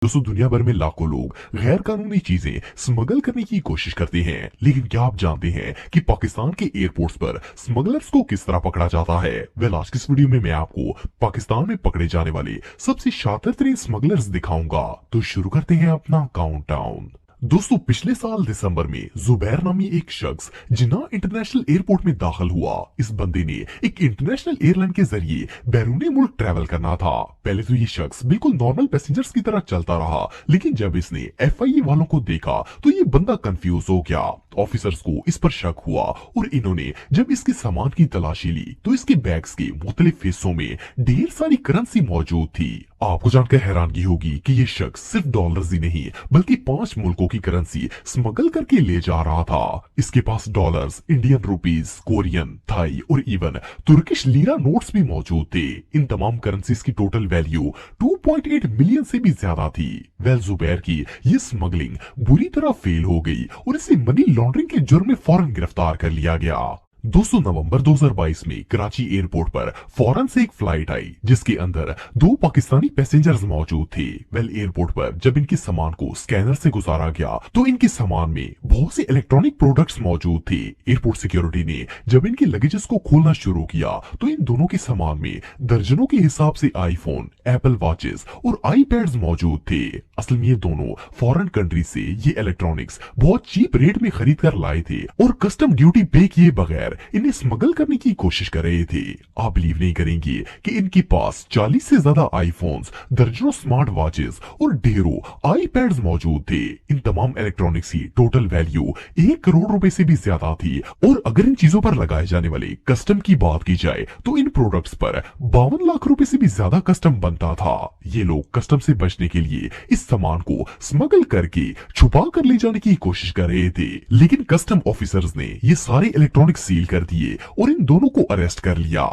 दोस्तों दुनिया भर में लाखों लोग गैर कानूनी चीजें स्मगल करने की कोशिश करते हैं, लेकिन क्या आप जानते हैं कि पाकिस्तान के एयरपोर्ट्स पर स्मगलर्स को किस तरह पकड़ा जाता है? आज की इस वीडियो में मैं आपको पाकिस्तान में पकड़े जाने वाले सबसे शातिर तरीन स्मगलर्स दिखाऊंगा। तो शुरू करते हैं अपना काउंटडाउन। दोस्तों पिछले साल दिसंबर में जुबैर नामी एक शख्स जिन्ना इंटरनेशनल एयरपोर्ट में दाखिल हुआ। इस बंदे ने एक इंटरनेशनल एयरलाइन के जरिए बैरून मुल्क ट्रैवल करना था। पहले तो ये शख्स बिल्कुल नॉर्मल पैसेंजर्स की तरह चलता रहा, लेकिन जब इसने एफआईए वालों को देखा तो ये बंदा कंफ्यूज हो गया। ऑफिसर्स को इस पर शक हुआ और इन्होंने जब इसके सामान की तलाशी ली तो इसके बैग्स के मुख्तलिफ हिस्सों में ढेर सारी करेंसी मौजूद थी। आपको जानकर हैरानगी होगी कि ये शख्स सिर्फ डॉलर्स ही नहीं बल्कि 5 मुल्कों की करेंसी स्मगल करके ले जा रहा था। इसके पास dollars, Indian rupees, Korean, Thai और इवन तुर्किश लीरा नोट्स भी मौजूद थे। इन तमाम करेंसीज की टोटल वैल्यू 2.8 मिलियन से भी ज्यादा थी। जुबैर की ये स्मगलिंग बुरी तरह फेल हो गई और इसे मनी लॉन्ड्रिंग के जुर्म में फौरन गिरफ्तार कर लिया गया। दोस्तों नवंबर 2022 में कराची एयरपोर्ट पर फौरन से एक फ्लाइट आई जिसके अंदर 2 पाकिस्तानी पैसेंजर्स मौजूद थे। एयरपोर्ट पर जब इनके सामान को स्कैनर से गुजारा गया तो इनके सामान में बहुत से इलेक्ट्रॉनिक प्रोडक्ट्स मौजूद थे। एयरपोर्ट सिक्योरिटी ने जब इनके लगेजेस को खोलना शुरू किया तो इन दोनों के सामान में दर्जनों के हिसाब से आईफोन, एप्पल वॉचेस और आईपैड्स मौजूद थे। असल में ये दोनों फॉरेन कंट्री से ये इलेक्ट्रॉनिक्स बहुत चीप रेट में खरीद कर लाए थे और कस्टम ड्यूटी पे किए बगैर इन्हें स्मगल करने की कोशिश कर रहे थे। आप बिलीव नहीं करेंगे कि इनके पास 40 से ज्यादा आईफोन्स, दर्जनों स्मार्ट वॉचेस और ढेरों आईपैड्स मौजूद थे। इन तमाम इलेक्ट्रॉनिक्स की टोटल वैल्यू 1 करोड़ रुपए से भी ज्यादा थी और अगर इन चीजों पर लगाए जाने वाले कस्टम की बात की जाए तो इन प्रोडक्ट्स पर 52 लाख रुपए से भी ज्यादा कस्टम बनता था। ये लोग कस्टम से बचने के लिए इस सामान को स्मगल करके छुपा कर ले जाने की कोशिश कर रहे थे, लेकिन कस्टम ऑफिसर्स ने ये सारे इलेक्ट्रॉनिक सील कर दिए और इन दोनों को अरेस्ट कर लिया।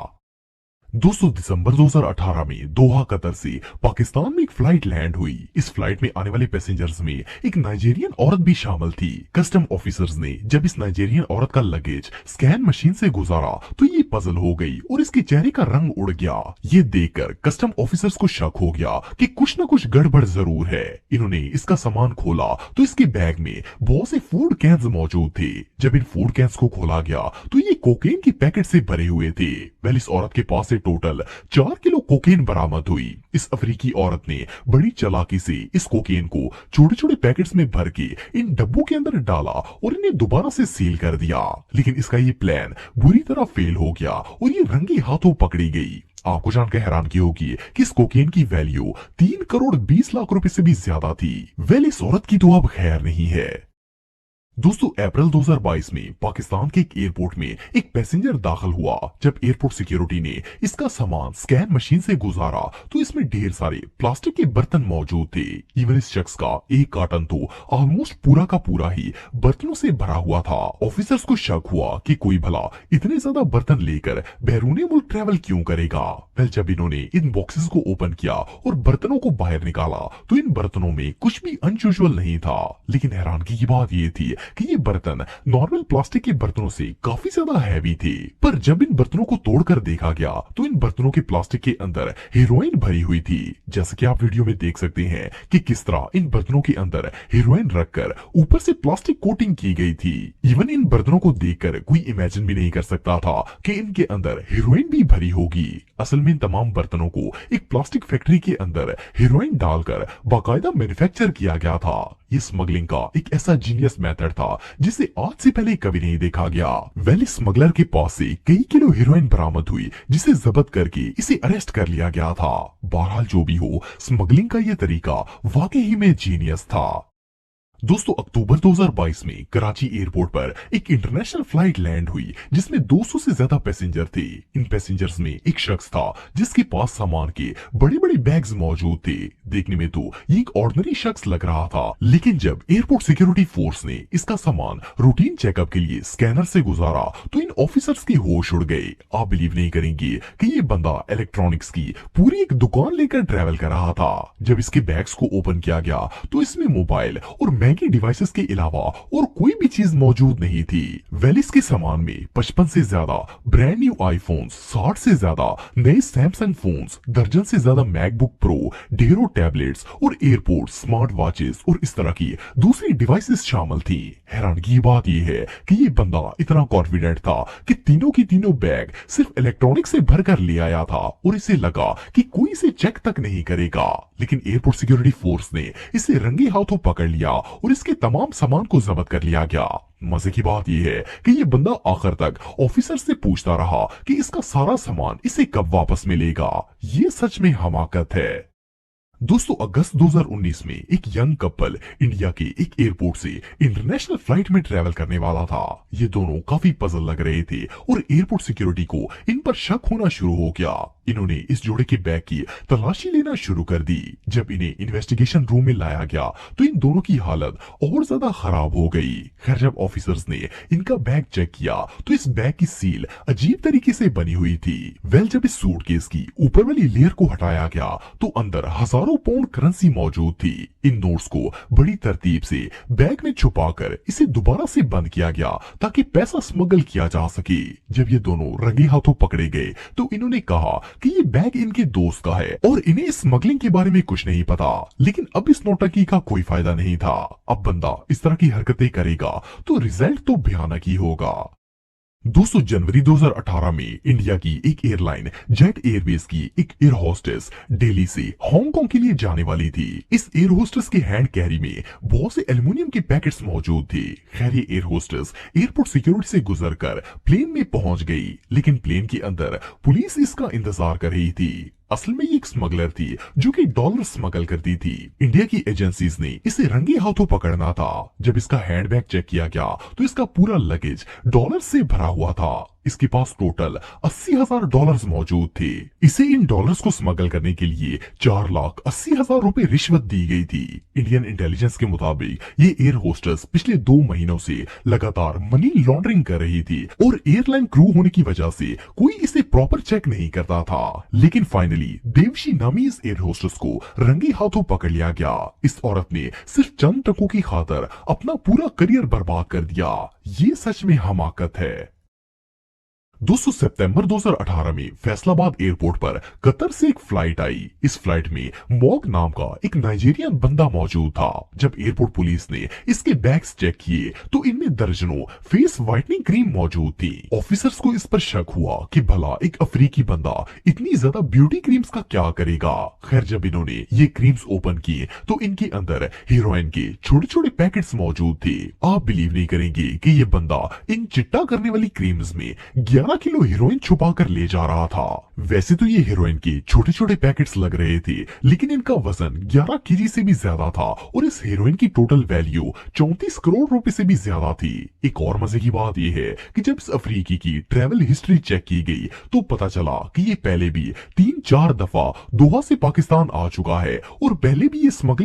दोस्तों दिसंबर 2018 में दोहा कतर से पाकिस्तान में एक फ्लाइट लैंड हुई। इस फ्लाइट में आने वाले पैसेंजर्स में एक नाइजीरियन औरत भी शामिल थी। कस्टम ऑफिसर्स ने जब इस नाइजीरियन औरत का लगेज स्कैन मशीन से गुजारा तो ये पजल हो गई और इसके चेहरे का रंग उड़ गया। ये देखकर कस्टम ऑफिसर्स को शक हो गया कि कुछ न कुछ गड़बड़ जरूर है। इन्होंने इसका सामान खोला तो इसके बैग में बहुत से फूड कैंस मौजूद थे। जब इन फूड कैंस को खोला गया तो ये कोकेन के पैकेट से भरे हुए थे। इस औरत के पास टोटल 4 किलो कोकेन बरामद हुई। इस अफ्रीकी औरत ने बड़ी चालाकी से इस कोकेन को छोटे छोटे पैकेट्स में भर के इन डब्बों के अंदर डाला और इन्हें दोबारा से सील कर दिया, लेकिन इसका ये प्लान बुरी तरह फेल हो गया और ये रंगे हाथों पकड़ी गई। आपको जानकर हैरानगी होगी कि इस कोकेन की वैल्यू 3 करोड़ 20 लाख रुपए से भी ज्यादा थी। इस औरत की तो अब खैर नहीं है। दोस्तों अप्रैल 2022 में पाकिस्तान के एक एयरपोर्ट में एक पैसेंजर दाखिल हुआ। जब एयरपोर्ट सिक्योरिटी ने इसका सामान स्कैन मशीन से गुजारा तो इसमें ढेर सारे प्लास्टिक के बर्तन मौजूद थे। इवन इस शख्स का एक कार्टन तो ऑलमोस्ट पूरा का पूरा ही बर्तनों से भरा हुआ था। ऑफिसर्स को शक हुआ कि कोई भला इतने ज्यादा बर्तन लेकर बैरून मुल्क ट्रैवल क्यों करेगा। जब इन्होंने इन बॉक्सेस को ओपन किया और बर्तनों को बाहर निकाला तो इन बर्तनों में कुछ भी अनयूजुअल नहीं था, लेकिन हैरानगी की बात यह थी कि ये बर्तन नॉर्मल प्लास्टिक के बर्तनों से काफी ज्यादा हैवी थे। पर जब इन बर्तनों को तोड़कर देखा गया तो इन बर्तनों के प्लास्टिक के अंदर हेरोइन भरी हुई थी। जैसे कि आप वीडियो में देख सकते हैं कि किस तरह इन बर्तनों के अंदर हेरोइन रखकर ऊपर से प्लास्टिक कोटिंग की गई थी। इवन इन बर्तनों को देखकर कोई इमेजिन भी नहीं कर सकता था कि इनके अंदर हेरोइन भी भरी होगी। असल में इन तमाम बर्तनों को एक प्लास्टिक फैक्ट्री के अंदर हेरोइन डालकर बाकायदा मैन्युफैक्चर किया गया था। ये स्मगलिंग का एक ऐसा जीनियस मेथड था जिसे आज से पहले कभी नहीं देखा गया। स्मगलर के पास से कई किलो हेरोइन बरामद हुई जिसे जब्त करके इसे अरेस्ट कर लिया गया था। बहरहाल जो भी हो, स्मगलिंग का ये तरीका वाकई ही में जीनियस था। दोस्तों अक्टूबर 2022 में कराची एयरपोर्ट पर एक इंटरनेशनल फ्लाइट लैंड हुई जिसमें 200 से ज्यादा पैसेंजर थे। इन पैसेंजर्स में एक शख्स था जिसके पास सामान के बड़े बड़े बैग्स मौजूद थे। देखने में तो ये एक ऑर्डिनरी शख्स लग रहा था, लेकिन जब एयरपोर्ट सिक्योरिटी फोर्स ने इसका सामान रूटीन चेकअप के लिए स्कैनर से गुजारा तो इन ऑफिसर्स के होश उड़ गए। आप बिलीव नहीं करेंगे कि ये बंदा इलेक्ट्रॉनिक्स की पूरी एक दुकान लेकर ट्रैवल कर रहा था। जब इसके बैग्स को ओपन किया गया तो इसमें मोबाइल और महंगी डिवाइसेस के अलावा और कोई भी चीज मौजूद नहीं थी। वेल इसके सामान में 55 से ज्यादा ब्रांड न्यू आईफोन्स, 60 से ज्यादा नए सैमसंग फोन्स, दर्जन से ज्यादा मैकबुक प्रो, ढेरों टैबलेट्स और एयरपोर्ट, स्मार्ट वॉचेस और इस तरह की दूसरी डिवाइसेस शामिल थी। हैरानगी की बात यह है कि ये बंदा इतना कॉन्फिडेंट था कि तीनों की तीनों बैग सिर्फ इलेक्ट्रॉनिक से भरकर ले आया था और इसे लगा कि कोई इसे चेक तक नहीं करेगा। लेकिन एयरपोर्ट सिक्योरिटी फोर्स ने इसे रंगे हाथों पकड़ लिया और इसके तमाम सामान को जब्त कर लिया गया। मजे की बात यह है कि ये बंदा आखिर तक ऑफिसर से पूछता रहा कि इसका सारा सामान इसे कब वापस मिलेगा। ये सच में हमाकत है। दोस्तों अगस्त 2019 में एक यंग कपल इंडिया के एक एयरपोर्ट से इंटरनेशनल फ्लाइट में ट्रेवल करने वाला था। ये दोनों काफी पजल लग रहे थे और एयरपोर्ट सिक्योरिटी को इन पर शक होना शुरू हो गया। इन्होंने इस जोड़े के बैग की तलाशी लेना शुरू कर दी। जब इन्हें इन्वेस्टिगेशन रूम में लाया गया तो इन दोनों की हालत और ज्यादा खराब हो गई। खैर जब ऑफिसर्स ने इनका बैग चेक किया तो इस बैग की सील अजीब तरीके से बनी हुई थी। वेल जब इस सूटकेस की ऊपर वाली लेयर को हटाया गया तो अंदर हजारों पाउंड करेंसी मौजूद थी। इन नोट्स को बड़ी तरतीब से बैग में छुपाकर इसे दोबारा से बंद किया गया ताकि पैसा स्मगल किया जा सके। जब ये दोनों रंगे हाथों पकड़े गए तो इन्होंने कहा कि ये बैग इनके दोस्त का है और इन्हें स्मगलिंग के बारे में कुछ नहीं पता। लेकिन अब इस नौटंकी का कोई फायदा नहीं था। अब बंदा इस तरह की हरकतें करेगा तो रिजल्ट तो भयानक ही होगा। 200 जनवरी 2018 में इंडिया की एक एयरलाइन जेट एयरवेज की एक एयर होस्टेस दिल्ली से हांगकांग के लिए जाने वाली थी। इस एयर होस्टेस के हैंड कैरी में बहुत से एल्युमिनियम के पैकेट्स मौजूद थे। खैर ये एयर होस्टेस एयरपोर्ट सिक्योरिटी से गुजरकर प्लेन में पहुंच गई, लेकिन प्लेन के अंदर पुलिस इसका इंतजार कर रही थी। असल में ये एक स्मगलर थी जो कि डॉलर स्मगल करती थी। इंडिया की एजेंसीज ने इसे रंगे हाथों पकड़ना था। जब इसका हैंडबैग चेक किया गया तो इसका पूरा लगेज डॉलर से भरा हुआ था। इसके पास टोटल $80,000 मौजूद थे। इसे इन डॉलर्स को स्मगल करने के लिए 4,80,000 रुपए रिश्वत दी गई थी। इंडियन इंटेलिजेंस के मुताबिक ये एयर होस्टेस पिछले 2 महीनों से लगातार मनी लॉन्ड्रिंग कर रही थी और एयरलाइन क्रू होने की वजह से कोई इसे प्रॉपर चेक नहीं करता था। लेकिन फाइनली देवशी नामी इस एयर होस्टेस को रंगे हाथों पकड़ लिया गया। इस औरत ने सिर्फ चंद टकों की खातिर अपना पूरा करियर बर्बाद कर दिया। ये सच में हमाकत है। 200 सितंबर 2018 में फैसलाबाद एयरपोर्ट पर कतर से एक फ्लाइट आई। इस फ्लाइट में मॉग नाम का एक नाइजीरियन बंदा मौजूद था। जब एयरपोर्ट पुलिस ने इसके बैग्स चेक किए तो इनमें दर्जनों फेस व्हाइटनिंग क्रीम मौजूद थी। ऑफिसर्स को इस पर शक हुआ कि भला एक अफ्रीकी बंदा इतनी ज्यादा ब्यूटी क्रीम्स का क्या करेगा। खैर जब इन्होंने ये क्रीम्स ओपन किए तो इनके अंदर हीरोइन के छोटे छोटे पैकेट्स मौजूद थे। आप बिलीव नहीं करेंगे कि ये बंदा इन चिट्टा करने वाली क्रीम्स में 11 किलो हीरोइन छुपा कर ले जा रहा था। वैसे तो ये हीरोइन के छोटे छोटे पैकेट्स लग रहे थे, लेकिन इनका वजन 11 केजी से भी ज्यादा था और इस हीरोइन की टोटल वैल्यू 34 करोड़ रुपए से भी ज्यादा थी। एक और मजे की बात यह है कि जब इस अफ्रीकी की ट्रैवल हिस्ट्री चेक की गई तो पता चला कि ये पहले भी 3-4 दफा दोहा से पाकिस्तान आ चुका है और पहले भी ये स्मगलिंग